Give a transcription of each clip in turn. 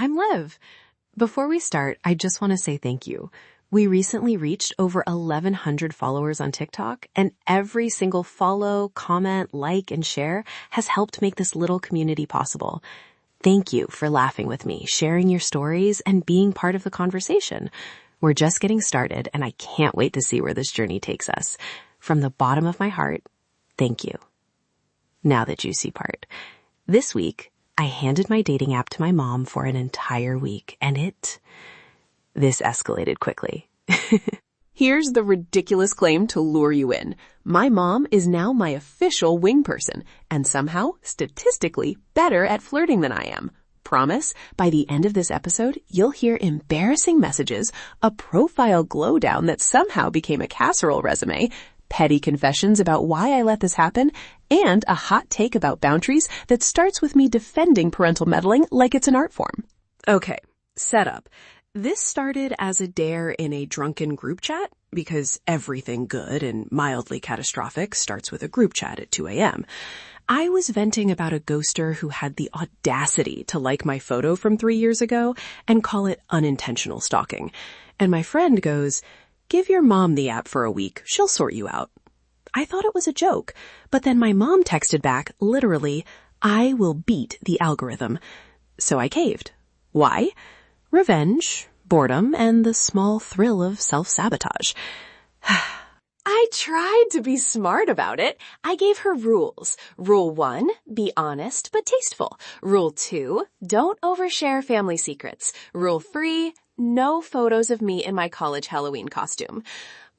I'm Liv. Before we start, I just want to say thank you. We recently reached over 1,100 followers on TikTok, and every single follow, comment, like, and share has helped make this little community possible. Thank you for laughing with me, sharing your stories, and being part of the conversation. We're just getting started, and I can't wait to see where this journey takes us. From the bottom of my heart, thank you. Now the juicy part. This week, I handed my dating app to my mom for an entire week, and this escalated quickly. Here's the ridiculous claim to lure you in. My mom is now my official wing person, and somehow, statistically, better at flirting than I am. Promise, by the end of this episode, you'll hear embarrassing messages, a profile glow down that somehow became a casserole resume, petty confessions about why I let this happen, and a hot take about boundaries that starts with me defending parental meddling like it's an art form. Okay, setup. This started as a dare in a drunken group chat, because everything good and mildly catastrophic starts with a group chat at 2 a.m. I was venting about a ghoster who had the audacity to like my photo from 3 years ago and call it unintentional stalking. And my friend goes, "Give your mom the app for a week. She'll sort you out." I thought it was a joke, but then my mom texted back, literally, "I will beat the algorithm." So I caved. Why? Revenge, boredom, and the small thrill of self-sabotage. I tried to be smart about it. I gave her rules. Rule 1, be honest but tasteful. Rule 2, don't overshare family secrets. Rule 3, no photos of me in my college Halloween costume.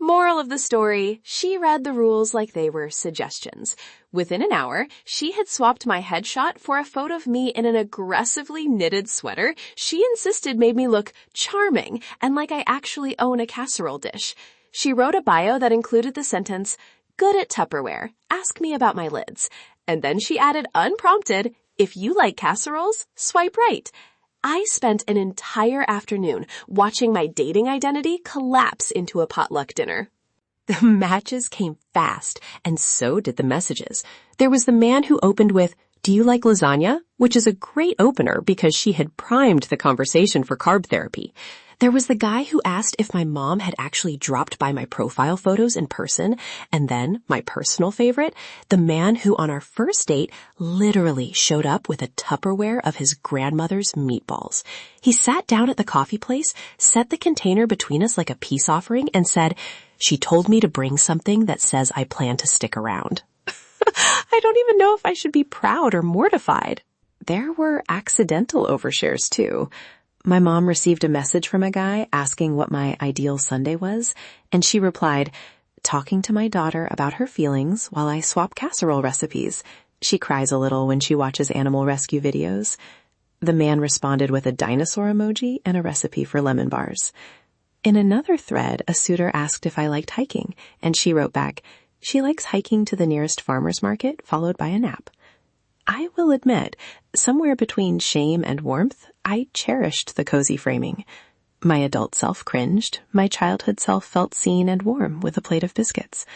Moral of the story, she read the rules like they were suggestions. Within an hour, she had swapped my headshot for a photo of me in an aggressively knitted sweater she insisted made me look charming and like I actually own a casserole dish. She wrote a bio that included the sentence, "Good at Tupperware. Ask me about my lids." And then she added unprompted, "If you like casseroles, swipe right." I spent an entire afternoon watching my dating identity collapse into a potluck dinner. The matches came fast, and so did the messages. There was the man who opened with, "Do you like lasagna?" which is a great opener because she had primed the conversation for carb therapy. There was the guy who asked if my mom had actually dropped by my profile photos in person, and then, my personal favorite, the man who on our first date literally showed up with a Tupperware of his grandmother's meatballs. He sat down at the coffee place, set the container between us like a peace offering, and said, "She told me to bring something that says I plan to stick around." I don't even know if I should be proud or mortified. There were accidental overshares too. My mom received a message from a guy asking what my ideal Sunday was, and she replied, "Talking to my daughter about her feelings while I swap casserole recipes. She cries a little when she watches animal rescue videos." The man responded with a dinosaur emoji and a recipe for lemon bars. In another thread, a suitor asked if I liked hiking, and she wrote back, she likes hiking to the nearest farmer's market, followed by a nap. I will admit, somewhere between shame and warmth, I cherished the cozy framing. My adult self cringed. My childhood self felt seen and warm with a plate of biscuits.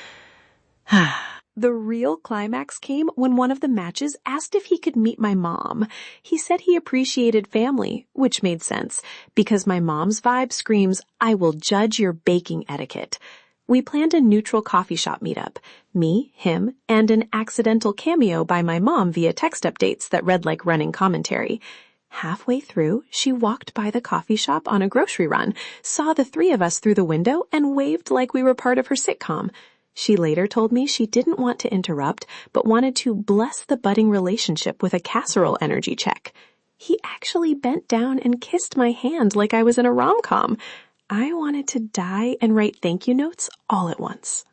The real climax came when one of the matches asked if he could meet my mom. He said he appreciated family, which made sense, because my mom's vibe screams, "I will judge your baking etiquette." We planned a neutral coffee shop meetup, me, him, and an accidental cameo by my mom via text updates that read like running commentary. Halfway through, she walked by the coffee shop on a grocery run, saw the three of us through the window, and waved like we were part of her sitcom. She later told me she didn't want to interrupt, but wanted to bless the budding relationship with a casserole energy check. He actually bent down and kissed my hand like I was in a rom-com. I wanted to die and write thank you notes all at once.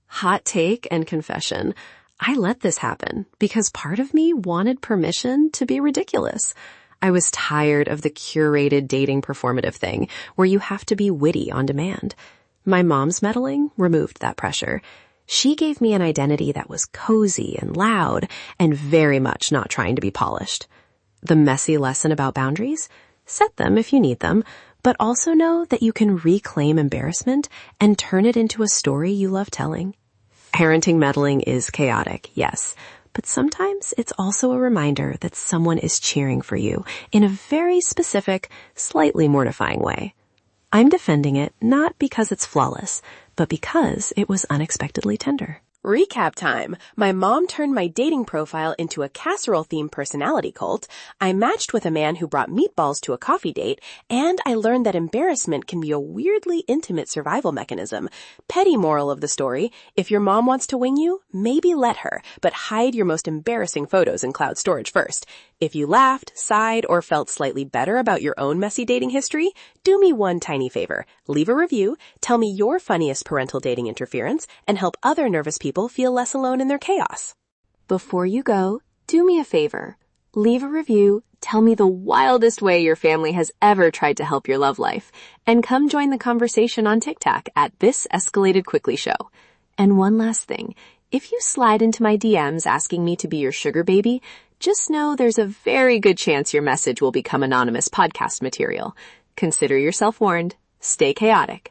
Hot take and confession. I let this happen because part of me wanted permission to be ridiculous. I was tired of the curated dating performative thing where you have to be witty on demand. My mom's meddling removed that pressure. She gave me an identity that was cozy and loud and very much not trying to be polished. The messy lesson about boundaries? Set them if you need them, but also know that you can reclaim embarrassment and turn it into a story you love telling. Parenting meddling is chaotic, yes, But sometimes it's also a reminder that someone is cheering for you in a very specific, slightly mortifying way. I'm defending it not because it's flawless, but because it was unexpectedly tender. Recap time. My mom turned my dating profile into a casserole-themed personality cult. I matched with a man who brought meatballs to a coffee date, and I learned that embarrassment can be a weirdly intimate survival mechanism. Petty moral of the story, if your mom wants to wing you, maybe let her, but hide your most embarrassing photos in cloud storage first. If you laughed, sighed, or felt slightly better about your own messy dating history, do me one tiny favor. Leave a review, tell me your funniest parental dating interference, and help other nervous people feel less alone in their chaos. Before you go, do me a favor. Leave a review, tell me the wildest way your family has ever tried to help your love life, and come join the conversation on TikTok at This Escalated Quickly Show. And one last thing, if you slide into my DMs asking me to be your sugar baby, just know there's a very good chance your message will become anonymous podcast material. Consider yourself warned. Stay chaotic.